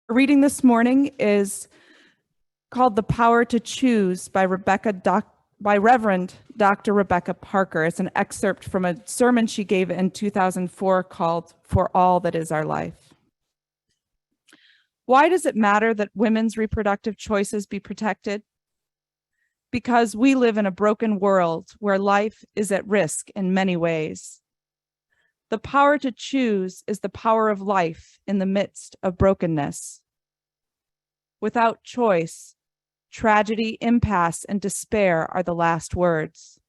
Our reading this morning is called "The Power to Choose" by Reverend Dr. Rebecca Parker. It's an excerpt from a sermon she gave in 2004 called "For All That Is Our Life." Why does it matter that women's reproductive choices be protected? Because we live in a broken world where life is at risk in many ways. The power to choose is the power of life in the midst of brokenness. Without choice, tragedy, impasse, and despair are the last words.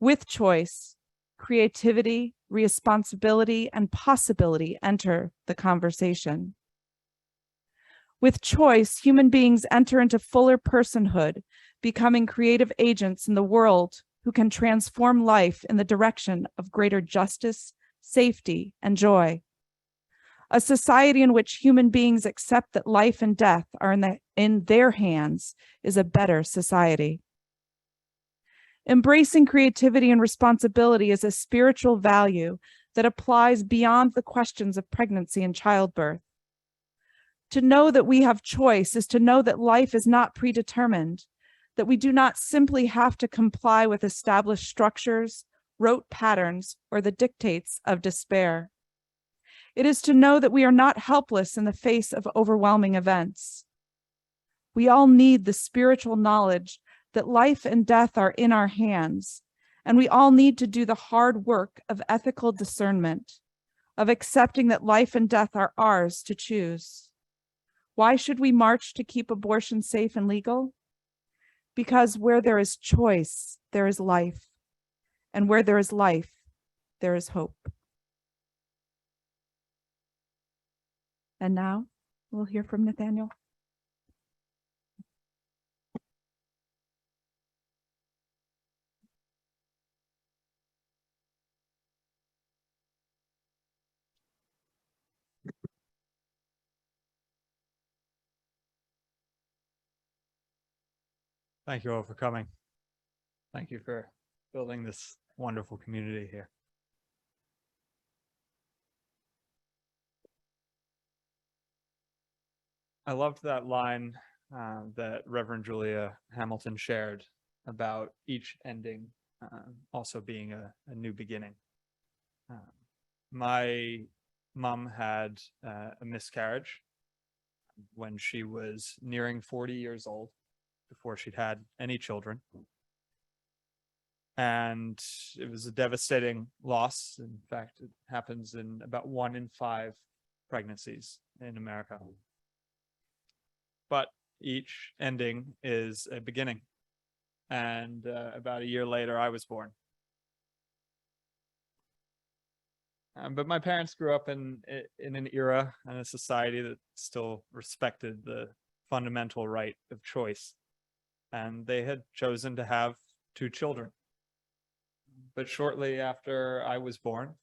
With choice, creativity, responsibility, and possibility enter the conversation. With choice, human beings enter into fuller personhood, becoming creative agents in the world who can transform life in the direction of greater justice, safety, and joy. A society in which human beings accept that life and death are in their hands is a better society. Embracing creativity and responsibility is a spiritual value that applies beyond the questions of pregnancy and childbirth. To know that we have choice is to know that life is not predetermined, that we do not simply have to comply with established structures, rote patterns, or the dictates of despair. It is to know that we are not helpless in the face of overwhelming events. We all need the spiritual knowledge that life and death are in our hands, and we all need to do the hard work of ethical discernment, of accepting that life and death are ours to choose. Why should we march to keep abortion safe and legal? Because where there is choice, there is life, and where there is life, there is hope. And now we'll hear from Nathaniel. Thank you all for coming. Thank you for building this wonderful community here. I loved that line that Reverend Julia Hamilton shared about each ending also being a new beginning. My mom had a miscarriage when she was nearing 40 years old, before she'd had any children. And it was a devastating loss. In fact, it happens in about 1 in 5 pregnancies in America. But each ending is a beginning. And about a year later, I was born. But my parents grew up in an era and a society that still respected the fundamental right of choice. And they had chosen to have 2 children. But shortly after I was born,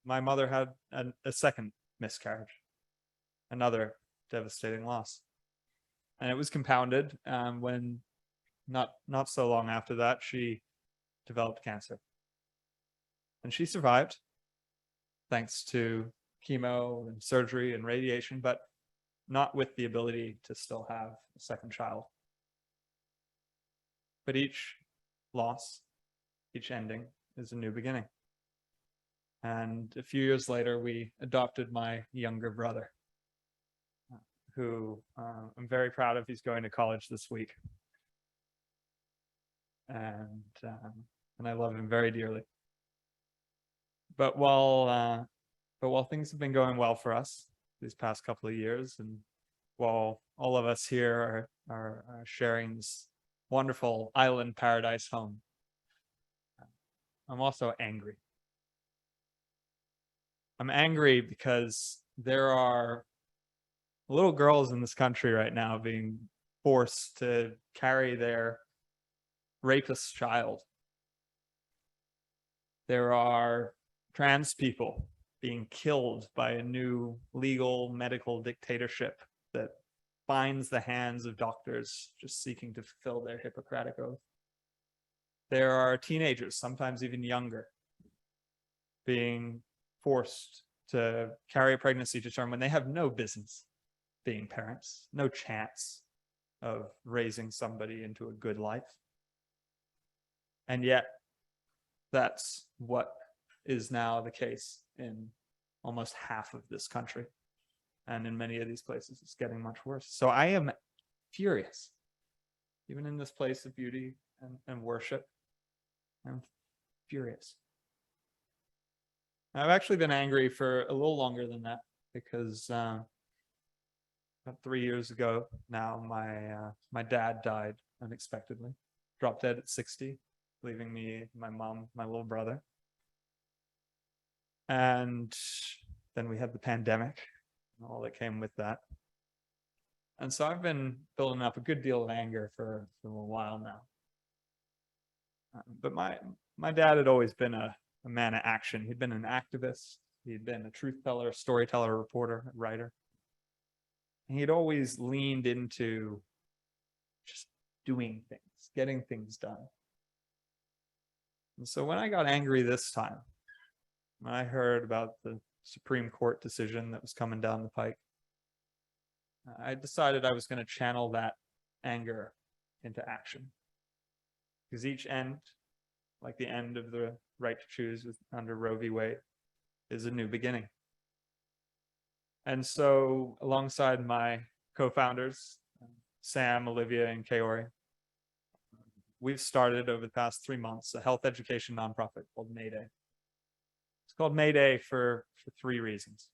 my mother had a second miscarriage, another devastating loss. And it was compounded when not so long after that, she developed cancer. And she survived, thanks to chemo and surgery and radiation, but not with the ability to still have a second child. But each loss, each ending is a new beginning. And a few years later, we adopted my younger brother, who I'm very proud of. He's going to college this week. And I love him very dearly. But while things have been going well for us these past couple of years, and while all of us here are sharing this wonderful island paradise home, I'm also angry. I'm angry because there are little girls in this country right now being forced to carry their rapist child. There are trans people being killed by a new legal medical dictatorship that binds the hands of doctors just seeking to fulfill their Hippocratic oath. There are teenagers, sometimes even younger, being forced to carry a pregnancy to term when they have no business. being parents, no chance of raising somebody into a good life. And yet, that's what is now the case in almost half of this country. And in many of these places, it's getting much worse. So I am furious, even in this place of beauty and worship. I'm furious. I've actually been angry for a little longer than that, because about 3 years ago now, my dad died unexpectedly, dropped dead at 60, leaving me, my mom, my little brother. And then we had the pandemic and all that came with that. And so I've been building up a good deal of anger for a little while now. But my dad had always been a man of action. He'd been an activist. He'd been a truth teller, storyteller, reporter, writer. And he'd always leaned into just doing things, getting things done. And so when I got angry this time, when I heard about the Supreme Court decision that was coming down the pike, I decided I was going to channel that anger into action. Because each end, like the end of the right to choose under Roe v. Wade, is a new beginning. And so alongside my co-founders, Sam, Olivia, and Kaori, we've started over the past 3 months a health education nonprofit called Mayday. It's called Mayday for 3 reasons.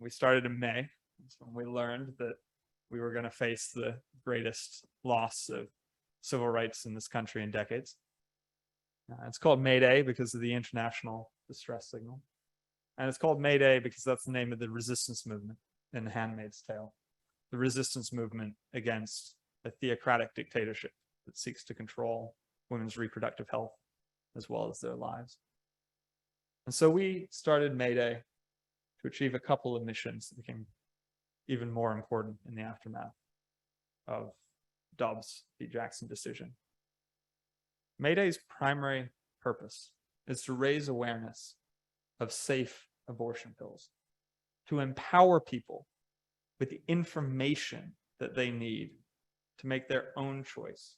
We started in May. That's when we learned that we were going to face the greatest loss of civil rights in this country in decades. It's called Mayday because of the international distress signal. And it's called Mayday because that's the name of the resistance movement in The Handmaid's Tale. The resistance movement against a theocratic dictatorship that seeks to control women's reproductive health as well as their lives. And so we started Mayday to achieve a couple of missions that became even more important in the aftermath of Dobbs v. Jackson decision. Mayday's primary purpose is to raise awareness of safe abortion pills, to empower people with the information that they need to make their own choice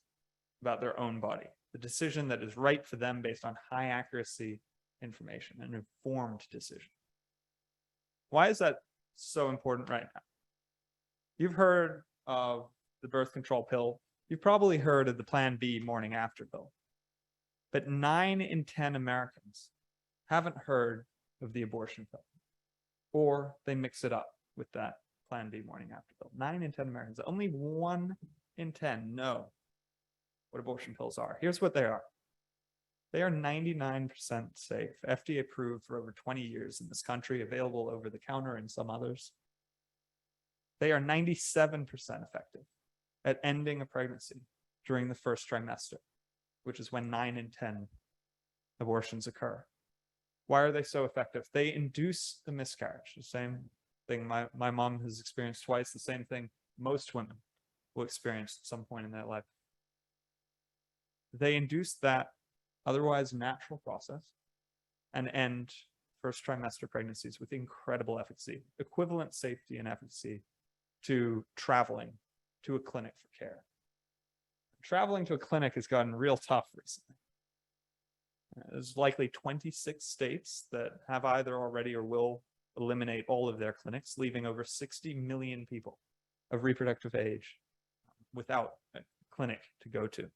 about their own body, the decision that is right for them based on high accuracy information, an informed decision. Why is that so important right now? You've heard of the birth control pill. You've probably heard of the Plan B morning after pill. But 9 in 10 Americans haven't heard of the abortion pill, or they mix it up with that Plan B morning after pill. 9 in 10 Americans, only 1 in 10 know what abortion pills are. Here's what they are. They are 99% safe, FDA approved for over 20 years in this country, available over the counter in some others. They are 97% effective at ending a pregnancy during the first trimester, which is when 9 in 10 abortions occur. Why are they so effective? They induce the miscarriage, the same thing my mom has experienced twice, the same thing most women will experience at some point in their life. They induce that otherwise natural process and end first trimester pregnancies with incredible efficacy, equivalent safety and efficacy to traveling to a clinic for care. Traveling to a clinic has gotten real tough recently. There's likely 26 states that have either already or will eliminate all of their clinics, leaving over 60 million people of reproductive age without a clinic to go to.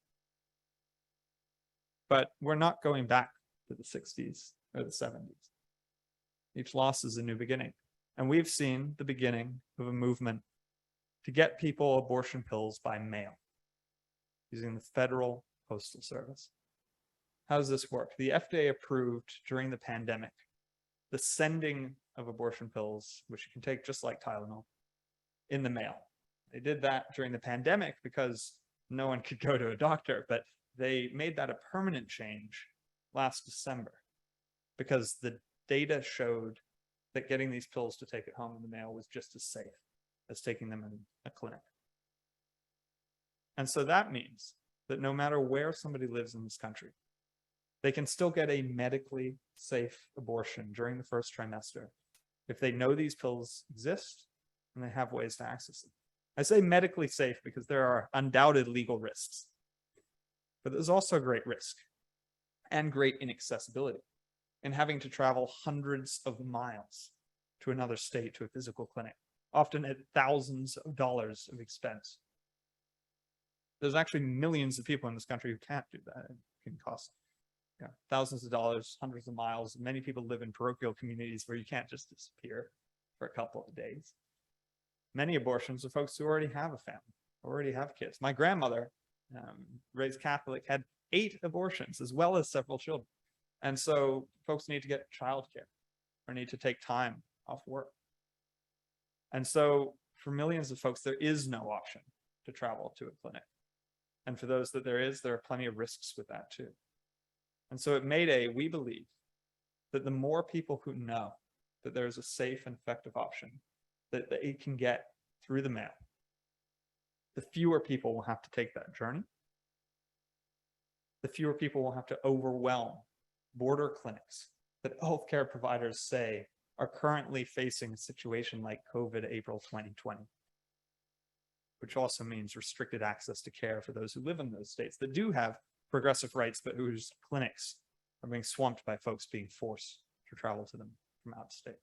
But we're not going back to the 60s or the 70s. Each loss is a new beginning. And we've seen the beginning of a movement to get people abortion pills by mail using the Federal Postal Service. How does this work? The FDA approved during the pandemic the sending of abortion pills, which you can take just like Tylenol, in the mail. They did that during the pandemic because no one could go to a doctor, but they made that a permanent change last December because the data showed that getting these pills to take it home in the mail was just as safe as taking them in a clinic. And so that means that no matter where somebody lives in this country, they can still get a medically safe abortion during the first trimester if they know these pills exist and they have ways to access it. I say medically safe because there are undoubted legal risks, but there's also great risk and great inaccessibility in having to travel hundreds of miles to another state to a physical clinic, often at thousands of dollars of expense. There's actually millions of people in this country who can't do that. It can cost thousands of dollars, hundreds of miles. Many people live in parochial communities where you can't just disappear for a couple of days. Many abortions are folks who already have a family, already have kids. My grandmother, raised Catholic, had 8 abortions as well as several children. And so folks need to get childcare or need to take time off work. And so for millions of folks, there is no option to travel to a clinic. And for those that there are plenty of risks with that too. And so at Mayday, we believe that the more people who know that there is a safe and effective option that they can get through the mail, the fewer people will have to take that journey. The fewer people will have to overwhelm border clinics that healthcare providers say are currently facing a situation like COVID April 2020, which also means restricted access to care for those who live in those states that do have progressive rights, but whose clinics are being swamped by folks being forced to travel to them from out of state.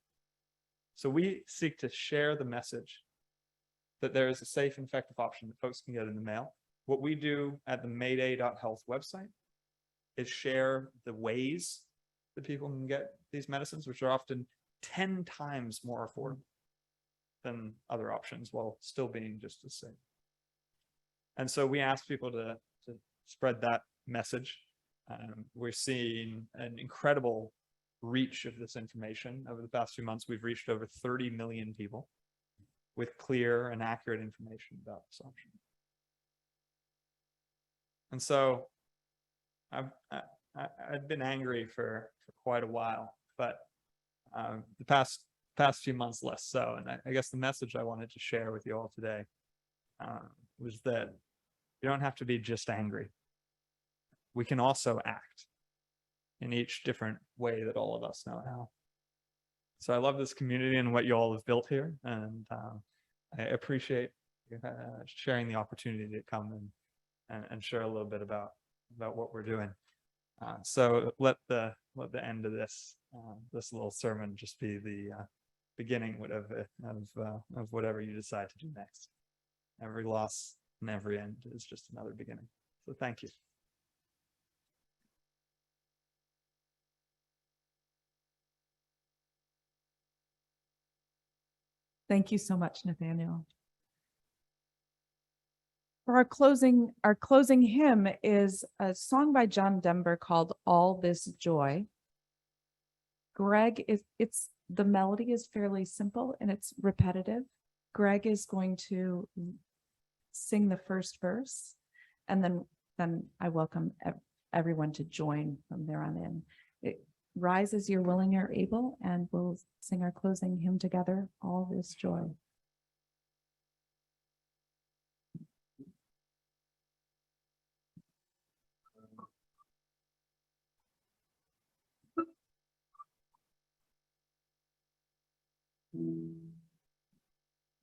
So we seek to share the message that there is a safe and effective option that folks can get in the mail. What we do at the mayday.health website is share the ways that people can get these medicines, which are often 10 times more affordable than other options while still being just as safe. And so we ask people to spread that message. We're seeing an incredible reach of this information. Over the past few months, we've reached over 30 million people with clear and accurate information about this option. And so I've been angry for quite a while, but the past few months less so. And I guess the message I wanted to share with you all today was that you don't have to be just angry. We can also act in each different way that all of us know how. So I love this community and what you all have built here, and I appreciate sharing the opportunity to come and share a little bit about what we're doing. So let the end of this little sermon just be the beginning of whatever you decide to do next. Every loss and every end is just another beginning. So thank you. Thank you so much, Nathaniel. For our closing hymn is a song by John Denver called All This Joy. The melody is fairly simple and it's repetitive. Greg is going to sing the first verse, and then I welcome everyone to join from there on in. Rise as you're willing or able, and we'll sing our closing hymn together, All This Joy.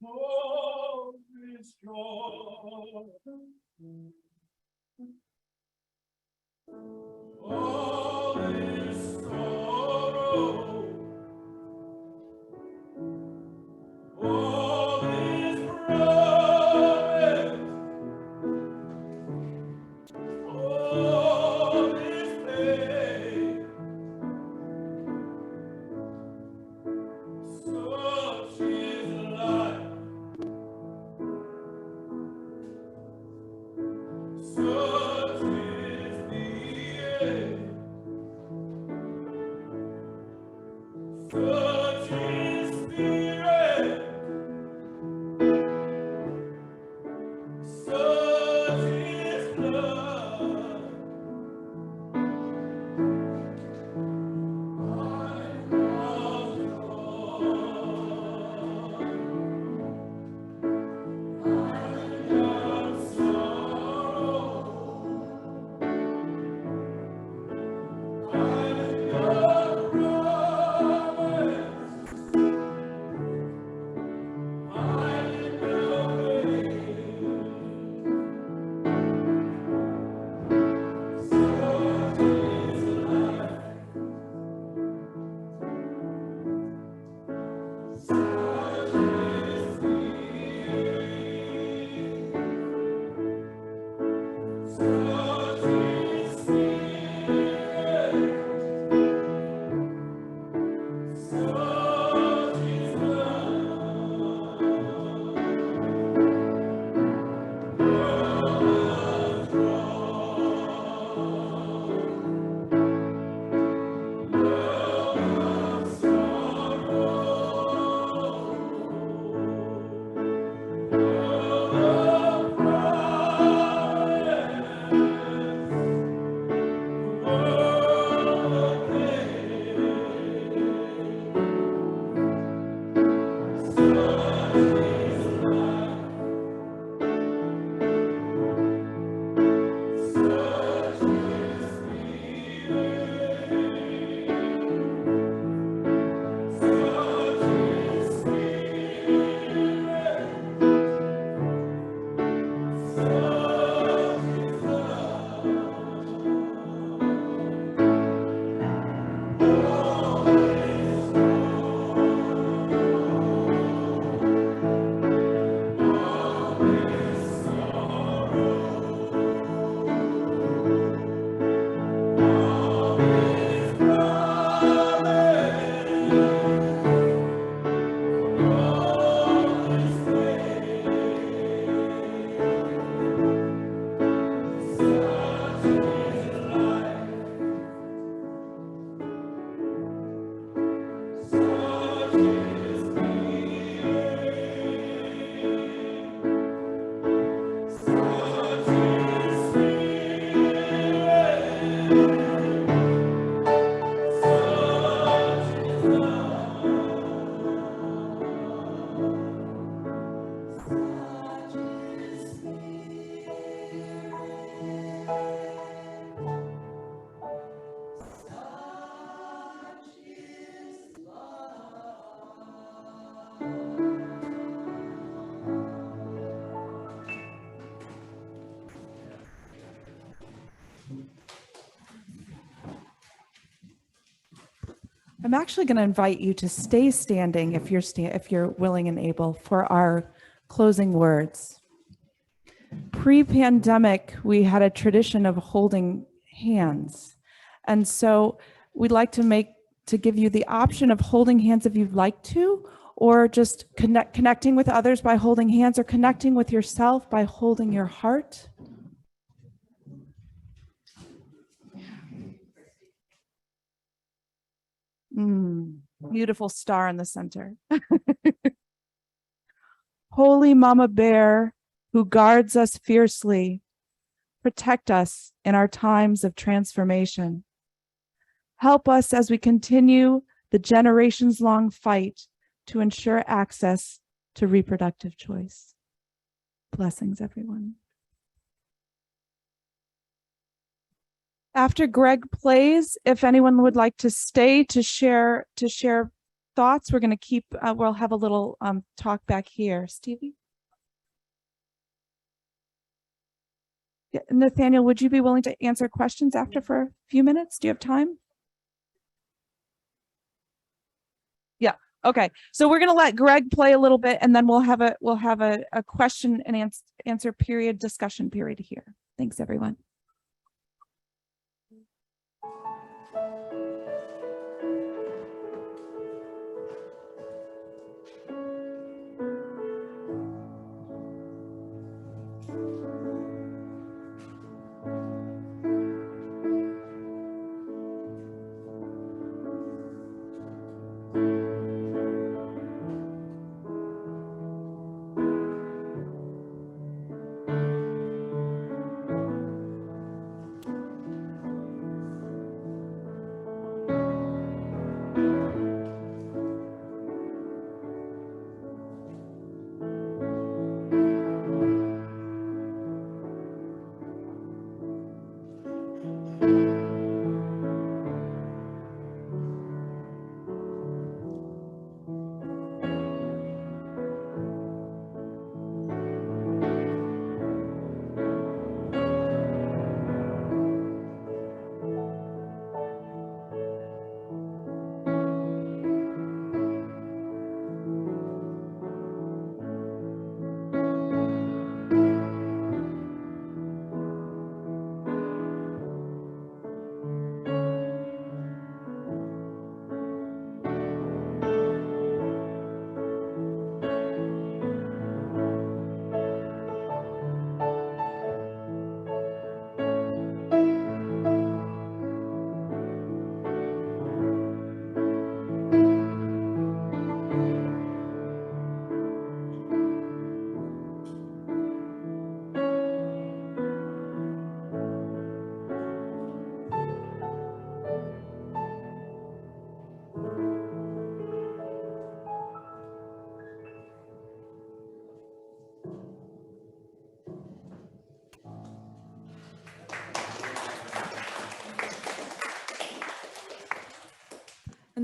All this joy, all this sorrow, all this promise, all this pain, such is life. Such is the end. Such is spirit. Such is blood. I love joy. I love sorrow. I love promise. I'm actually going to invite you to stay standing if you're willing and able for our closing words. Pre-pandemic, we had a tradition of holding hands. And so we'd like to give you the option of holding hands if you'd like to, or just connecting with others by holding hands, or connecting with yourself by holding your heart. Beautiful star in the center. Holy Mama Bear, who guards us fiercely, protect us in our times of transformation. Help us as we continue the generations-long fight to ensure access to reproductive choice. Blessings, everyone. After Greg plays, if anyone would like to stay to share thoughts, we're going to we'll have a little talk back here. Stevie? Yeah, Nathaniel, would you be willing to answer questions after for a few minutes? Do you have time? Yeah. Okay. So we're going to let Greg play a little bit, and then we'll have a question and answer period, discussion period here. Thanks, everyone.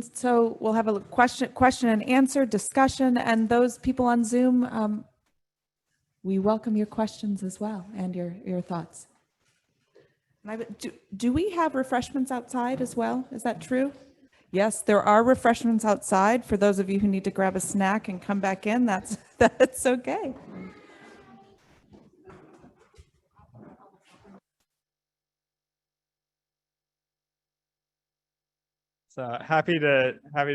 And so we'll have a question and answer discussion, and those people on Zoom, we welcome your questions as well and your thoughts. Do we have refreshments outside as well? Is that true? Yes, there are refreshments outside for those of you who need to grab a snack and come back in. That's okay. So happy to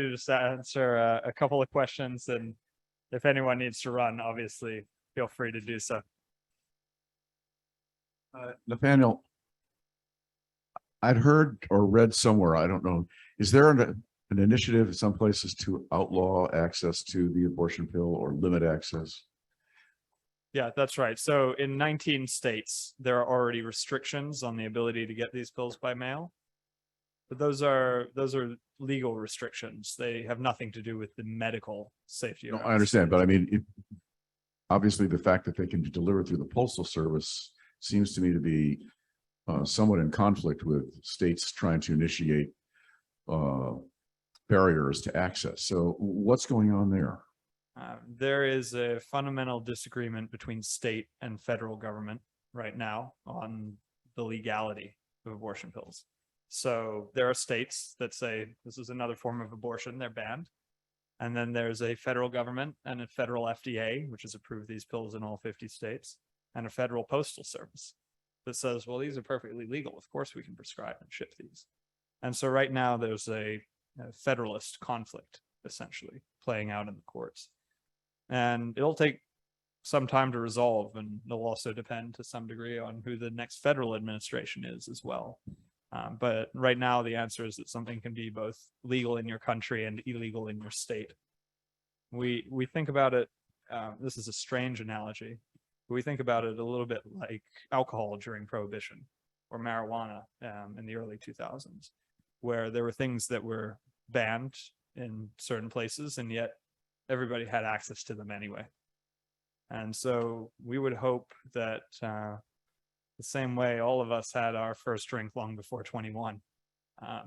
just answer a couple of questions, and if anyone needs to run, obviously feel free to do so. Nathaniel, I'd heard or read somewhere, I don't know, is there an initiative in some places to outlaw access to the abortion pill or limit access? Yeah, that's right. So in 19 states, there are already restrictions on the ability to get these pills by mail. But those are legal restrictions. They have nothing to do with the medical safety. No, I understand, but I mean, obviously the fact that they can be delivered through the postal service seems to me to be somewhat in conflict with states trying to initiate barriers to access. So what's going on there? There is a fundamental disagreement between state and federal government right now on the legality of abortion pills. So there are states that say this is another form of abortion, they're banned. And then there's a federal government and a federal FDA, which has approved these pills in all 50 states, and a federal postal service that says, well, these are perfectly legal. Of course we can prescribe and ship these. And so right now there's a federalist conflict essentially playing out in the courts. And it'll take some time to resolve, and it'll also depend to some degree on who the next federal administration is as well. But right now, the answer is that something can be both legal in your country and illegal in your state. We think about it, this is a strange analogy, but we think about it a little bit like alcohol during Prohibition or marijuana in the early 2000s, where there were things that were banned in certain places, and yet everybody had access to them anyway. And so we would hope that the same way all of us had our first drink long before 21,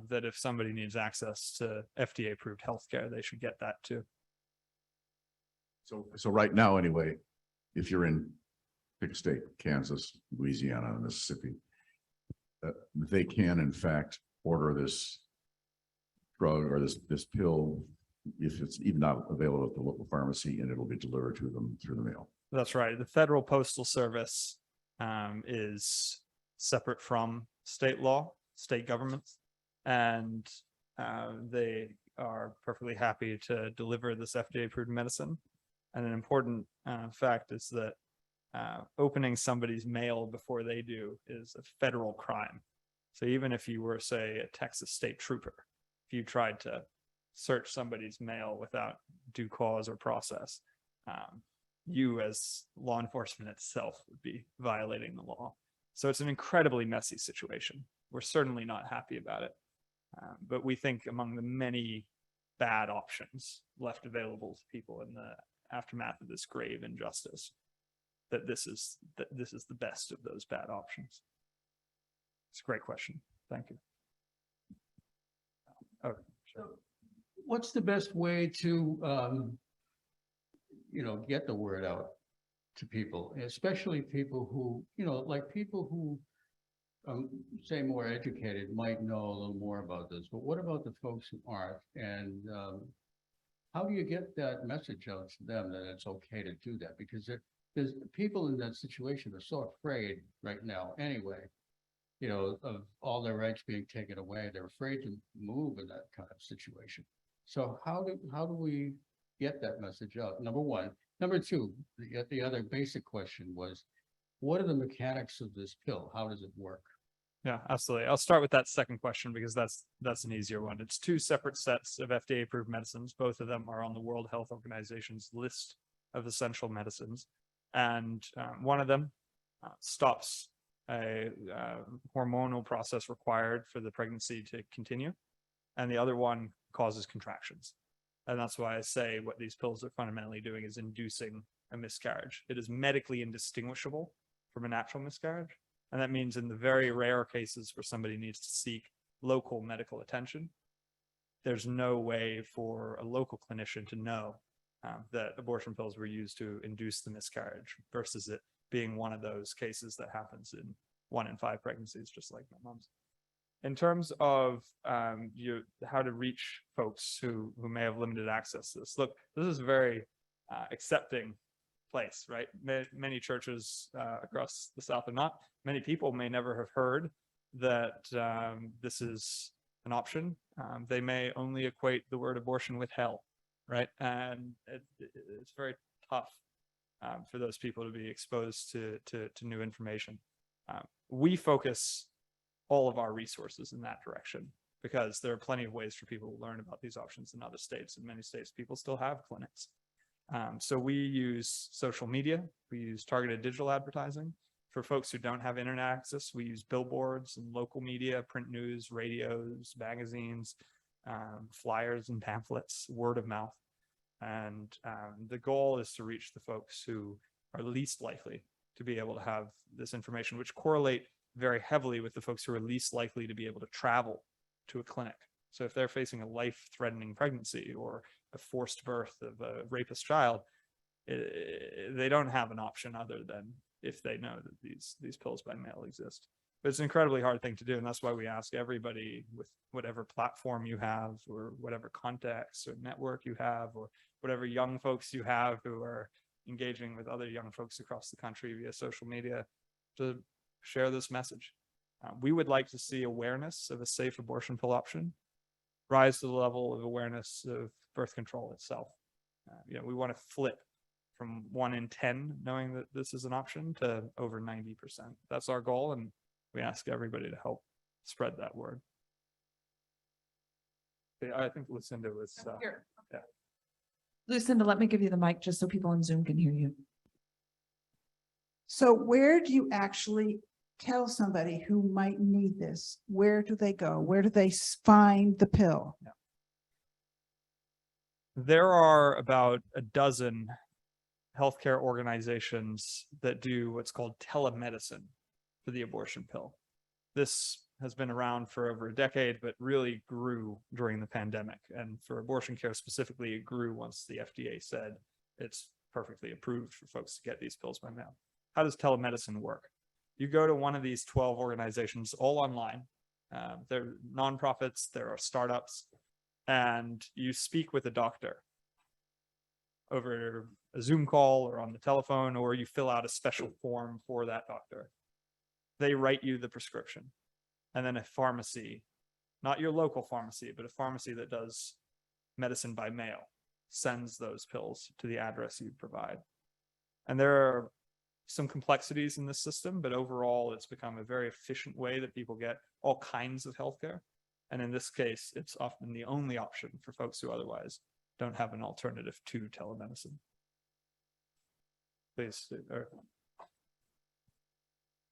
that if somebody needs access to FDA approved healthcare, they should get that too. So right now, anyway, if you're in, pick a state, Kansas, Louisiana, Mississippi, they can in fact order this drug or this pill if it's even not available at the local pharmacy, and it'll be delivered to them through the mail. That's right. The Federal Postal Service is separate from state law, state governments, and they are perfectly happy to deliver this FDA-approved medicine. And an important fact is that opening somebody's mail before they do is a federal crime. So even if you were, say, a Texas state trooper, if you tried to search somebody's mail without due cause or process, you as law enforcement itself would be violating the law. So it's an incredibly messy situation. We're certainly not happy about it. But we think among the many bad options left available to people in the aftermath of this grave injustice, that this is the best of those bad options. It's a great question. Thank you. Okay. Sure. What's the best way to, get the word out to people, especially people who, like people who, say more educated might know a little more about this, but what about the folks who aren't? And how do you get that message out to them that it's okay to do that? Because there's people in that situation are so afraid right now anyway, of all their rights being taken away. They're afraid to move in that kind of situation. So how do we get that message out? Number one. Number two, the other basic question was, what are the mechanics of this pill? How does it work? Yeah, absolutely. I'll start with that second question because that's an easier one. It's two separate sets of FDA-approved medicines. Both of them are on the World Health Organization's list of essential medicines. And one of them stops a hormonal process required for the pregnancy to continue. And the other one causes contractions. And that's why I say what these pills are fundamentally doing is inducing a miscarriage. It is medically indistinguishable from a natural miscarriage. And that means in the very rare cases where somebody needs to seek local medical attention, there's no way for a local clinician to know that abortion pills were used to induce the miscarriage versus it being one of those cases that happens in 1 in 5 pregnancies, just like my mom's. In terms of how to reach folks who may have limited access to this, look, this is a very accepting place, right? Many churches across the South are not. Many people may never have heard that this is an option. They may only equate the word abortion with hell, right? And it's very tough for those people to be exposed to new information. We focus all of our resources in that direction because there are plenty of ways for people to learn about these options in other states. In many states, people still have clinics. So we use social media, we use targeted digital advertising. For folks who don't have internet access, we use billboards and local media, print news, radios, magazines, flyers and pamphlets, word of mouth. And the goal is to reach the folks who are least likely to be able to have this information, which correlate very heavily with the folks who are least likely to be able to travel to a clinic. So if they're facing a life-threatening pregnancy or a forced birth of a rapist child, they don't have an option other than if they know that these pills by mail exist. But it's an incredibly hard thing to do, and that's why we ask everybody with whatever platform you have or whatever contacts or network you have or whatever young folks you have who are engaging with other young folks across the country via social media to share this message. We would like to see awareness of a safe abortion pill option rise to the level of awareness of birth control itself. We want to flip from 1 in 10 knowing that this is an option to over 90%. That's our goal, and we ask everybody to help spread that word. I think Lucinda was Here. yeah. Lucinda, let me give you the mic just so people on Zoom can hear you. So where do you actually tell somebody who might need this? Where do they go? Where do they find the pill? There are about a dozen healthcare organizations that do what's called telemedicine for the abortion pill. This has been around for over a decade, but really grew during the pandemic. And for abortion care specifically, it grew once the FDA said it's perfectly approved for folks to get these pills by mail. How does telemedicine work? You go to one of these 12 organizations, all online. They're nonprofits, there are startups, and you speak with a doctor over a Zoom call or on the telephone, or you fill out a special form for that doctor. They write you the prescription. And then a pharmacy, not your local pharmacy, but a pharmacy that does medicine by mail, sends those pills to the address you provide. And there are some complexities in this system, but overall it's become a very efficient way that people get all kinds of healthcare. And in this case, it's often the only option for folks who otherwise don't have an alternative to telemedicine. Please.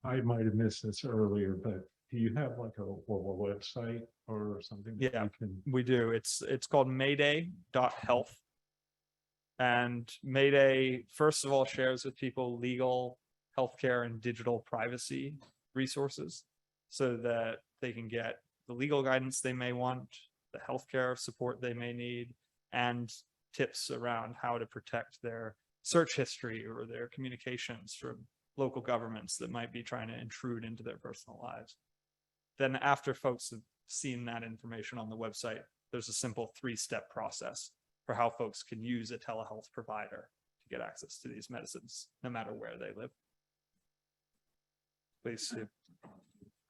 I might have missed this earlier, but do you have like a website or something? that Yeah. you can? We do. It's called Mayday.health. And Mayday, first of all, shares with people legal, healthcare, and digital privacy resources so that they can get the legal guidance they may want, the healthcare support they may need, and tips around how to protect their search history or their communications from local governments that might be trying to intrude into their personal lives. Then after folks have seen that information on the website, there's a simple 3-step process for how folks can use a telehealth provider to get access to these medicines, no matter where they live. Please, Sue.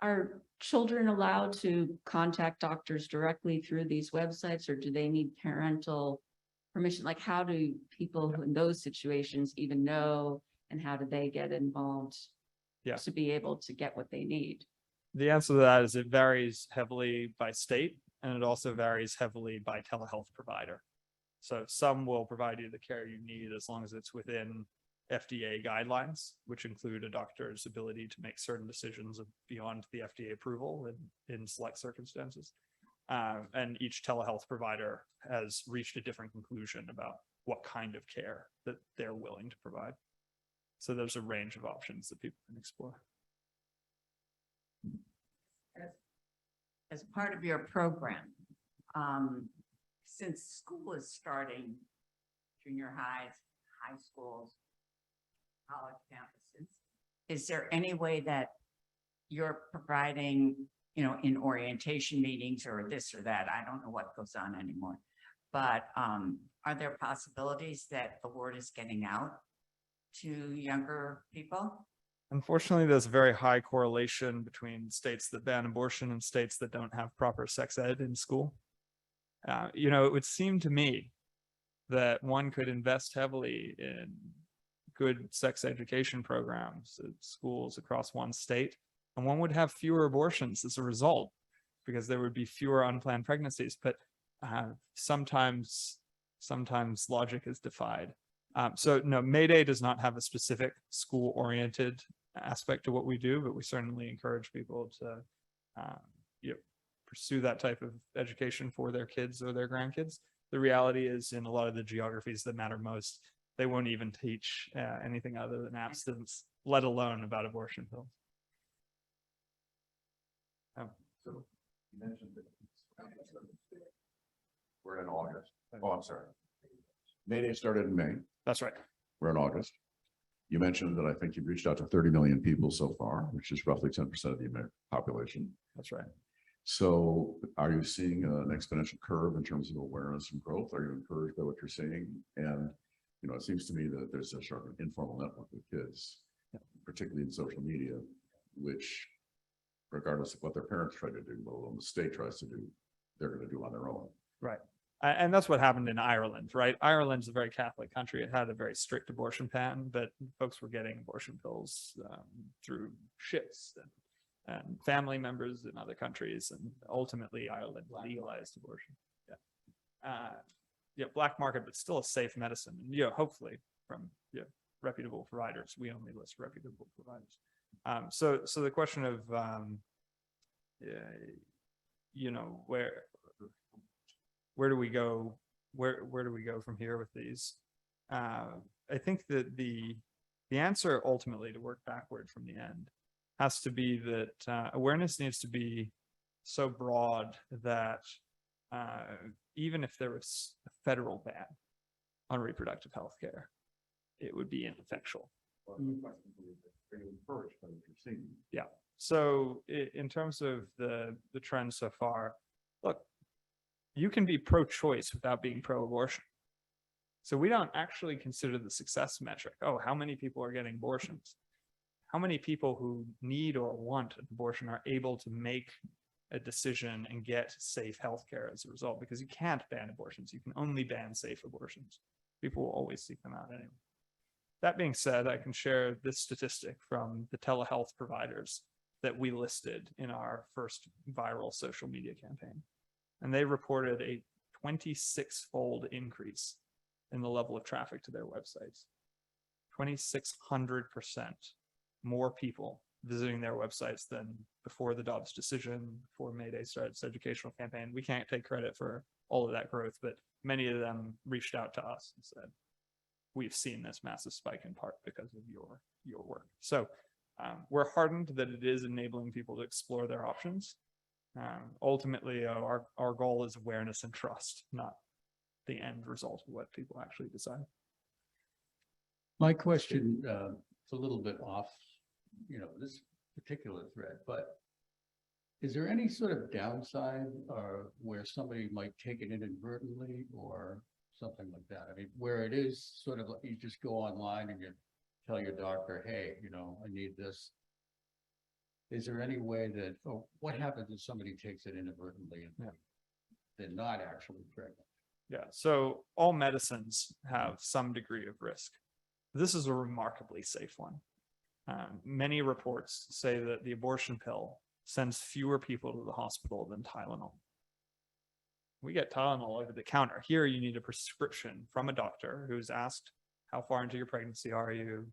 Are children allowed to contact doctors directly through these websites, or do they need parental permission? Like, how do people in those situations even know, and how do they get involved to be able to get what they need? The answer to that is it varies heavily by state, and it also varies heavily by telehealth provider. So some will provide you the care you need as long as it's within FDA guidelines, which include a doctor's ability to make certain decisions beyond the FDA approval in select circumstances. And each telehealth provider has reached a different conclusion about what kind of care that they're willing to provide. So there's a range of options that people can explore. As part of your program, since school is starting, junior highs, high schools, college campuses, is there any way that you're providing, you know, in orientation meetings or this or that? I don't know what goes on anymore. But are there possibilities that the word is getting out to younger people? Unfortunately, there's a very high correlation between states that ban abortion and states that don't have proper sex ed in school. You know, it would seem to me that one could invest heavily in good sex education programs at schools across one state, and one would have fewer abortions as a result, because there would be fewer unplanned pregnancies. But sometimes logic is defied. So no, Mayday does not have a specific school-oriented aspect to what we do, but we certainly encourage people to you know, pursue that type of education for their kids or their grandkids. The reality is, in a lot of the geographies that matter most, they won't even teach anything other than abstinence, let alone about abortion pills. So you mentioned that we're in August. Oh, I'm sorry. Mayday started in May. That's right. We're in August. You mentioned that I think you've reached out to 30 million people so far, which is roughly 10% of the American population. That's right. So are you seeing an exponential curve in terms of awareness and growth? Are you encouraged by what you're seeing? And, you know, it seems to me that there's a sort of informal network with kids, particularly in social media, which, regardless of what their parents try to do, what the state tries to do, they're going to do on their own. Right. And that's what happened in Ireland, right? Ireland's a very Catholic country. It had a very strict abortion ban, but folks were getting abortion pills through ships and family members in other countries. And ultimately, Ireland legalized abortion. Yeah, black market, but still a safe medicine. And, you know, hopefully from reputable providers. We only list reputable providers. So the question of, you know, where do we go? Where do we go from here with these? I think that the answer ultimately, to work backward from the end, has to be that awareness needs to be so broad that even if there was a federal ban on reproductive health care, it would be ineffectual. Yeah. So in terms of the trend so far, look, you can be pro-choice without being pro-abortion. So we don't actually consider the success metric. Oh, how many people are getting abortions? How many people who need or want an abortion are able to make a decision and get safe healthcare as a result? Because you can't ban abortions. You can only ban safe abortions. People will always seek them out anyway. That being said, I can share this statistic from the telehealth providers that we listed in our first viral social media campaign. And they reported a 26-fold increase in the level of traffic to their websites. 2,600% more people visiting their websites than before the Dobbs decision, before Mayday started its educational campaign. We can't take credit for all of that growth, but many of them reached out to us and said, we've seen this massive spike in part because of your work. So we're heartened that it is enabling people to explore their options. Ultimately, our goal is awareness and trust, not the end result of what people actually decide. My question is a little bit off, you know, this particular thread, but is there any sort of downside or where somebody might take it inadvertently or something like that? I mean, where it is sort of like you just go online and you tell your doctor, hey, you know, I need this. Is there any way that, oh, what happens if somebody takes it inadvertently and they're not actually pregnant? Yeah, so all medicines have some degree of risk. This is a remarkably safe one. Many reports say that the abortion pill sends fewer people to the hospital than Tylenol. We get Tylenol over the counter. Here, you need a prescription from a doctor who's asked, how far into your pregnancy are you?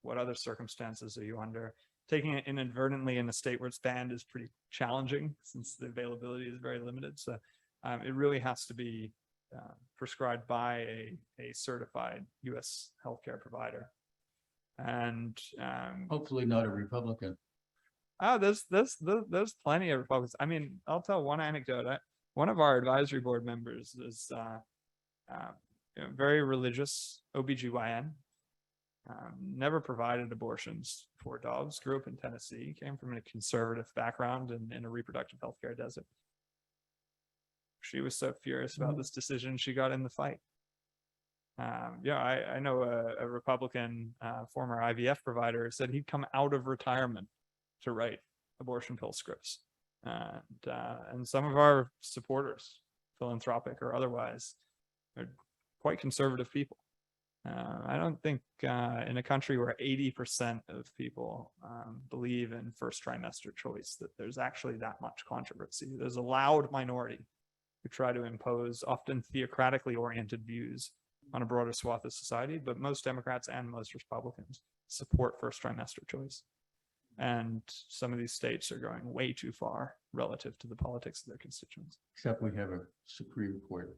What other circumstances are you under? Taking it inadvertently in a state where it's banned is pretty challenging since the availability is very limited. So it really has to be prescribed by a certified U.S. healthcare provider. And Hopefully not a Republican. there's plenty of Republicans. I mean, I'll tell one anecdote. one of our advisory board members is very religious OBGYN. Never provided abortions for dogs, grew up in Tennessee, came from a conservative background in a reproductive healthcare desert. She was so furious about this decision, she got in the fight. I know a Republican former IVF provider said he'd come out of retirement to write abortion pill scripts. And some of our supporters, philanthropic or otherwise, are quite conservative people. I don't think in a country where 80% of people believe in first trimester choice that there's actually that much controversy. There's a loud minority who try to impose often theocratically oriented views on a broader swath of society, but most Democrats and most Republicans support first trimester choice. And some of these states are going way too far relative to the politics of their constituents. Except we have a Supreme Court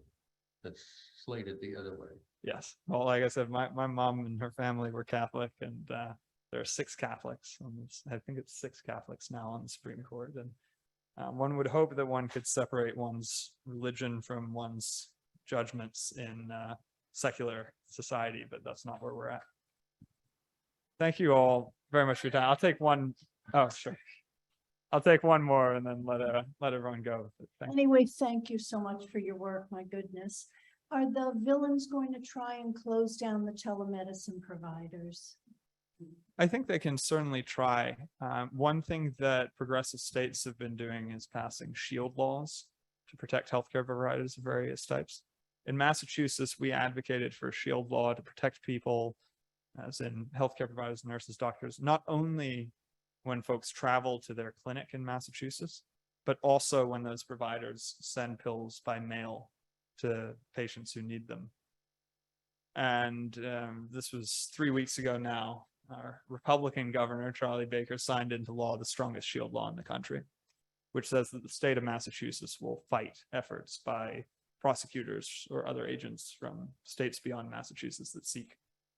that's slated the other way. Yes. Well, like I said, my mom and her family were Catholic, and there are 6 Catholics on this. I think it's 6 Catholics now on the Supreme Court. And one would hope that one could separate one's religion from one's judgments in secular society, but that's not where we're at. Thank you all very much for your time. I'll take one. Oh, sure. I'll take one more and then let everyone go. Thank you. Anyway, thank you so much for your work. My goodness. Are the villains going to try and close down the telemedicine providers? I think they can certainly try. One thing that progressive states have been doing is passing shield laws to protect healthcare providers of various types. In Massachusetts, we advocated for a shield law to protect people, as in healthcare providers, nurses, doctors, not only when folks travel to their clinic in Massachusetts, but also when those providers send pills by mail to patients who need them. And this was 3 weeks ago now. Our Republican governor, Charlie Baker, signed into law the strongest shield law in the country, which says that the state of Massachusetts will fight efforts by prosecutors or other agents from states beyond Massachusetts that seek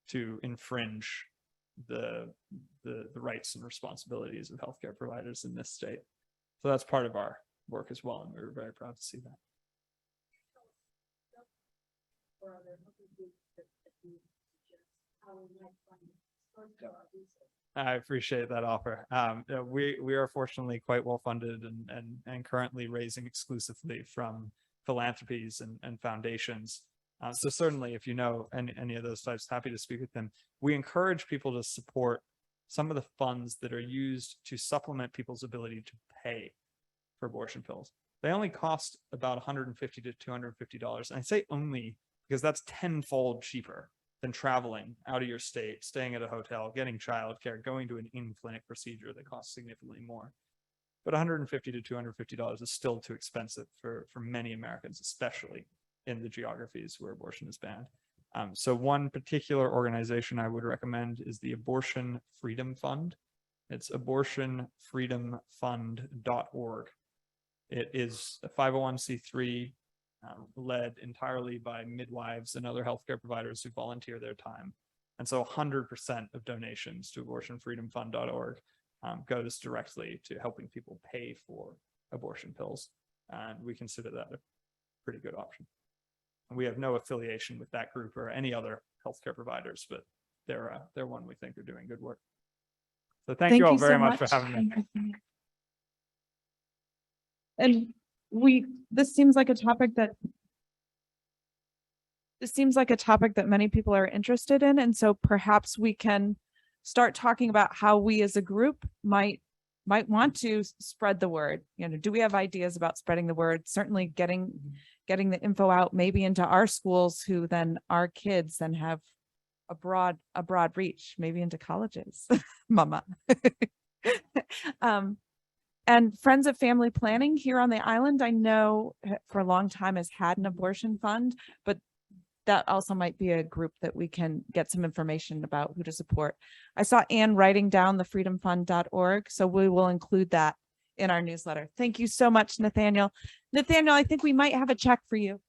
to infringe the rights and responsibilities of healthcare providers in this state. So that's part of our work as well, and we were very proud to see that. I appreciate that offer. We are fortunately quite well funded and currently raising exclusively from philanthropies and foundations. So certainly, if you know any of those types, happy to speak with them. We encourage people to support some of the funds that are used to supplement people's ability to pay for abortion pills. They only cost about $150 to $250. And I say only because that's tenfold cheaper than traveling out of your state, staying at a hotel, getting childcare, going to an in-clinic procedure that costs significantly more. But $150 to $250 is still too expensive for many Americans, especially in the geographies where abortion is banned. So one particular organization I would recommend is the Abortion Freedom Fund. It's abortionfreedomfund.org. It is a 501c3 led entirely by midwives and other healthcare providers who volunteer their time. And so 100% of donations to abortionfreedomfund.org goes directly to helping people pay for abortion pills. And we consider that a pretty good option. And we have no affiliation with that group or any other healthcare providers, but they're one we think are doing good work. So thank you all very much for having me. And this seems like a topic that many people are interested in. And so perhaps we can start talking about how we as a group might want to spread the word. You know, do we have ideas about spreading the word? Certainly getting the info out maybe into our schools, who then our kids then have a broad reach, maybe into colleges, mama. And Friends of Family Planning here on the island, I know for a long time has had an abortion fund, but that also might be a group that we can get some information about who to support. I saw Anne writing down the freedomfund.org, so we will include that in our newsletter. Thank you so much, Nathaniel. Nathaniel, I think we might have a check for you.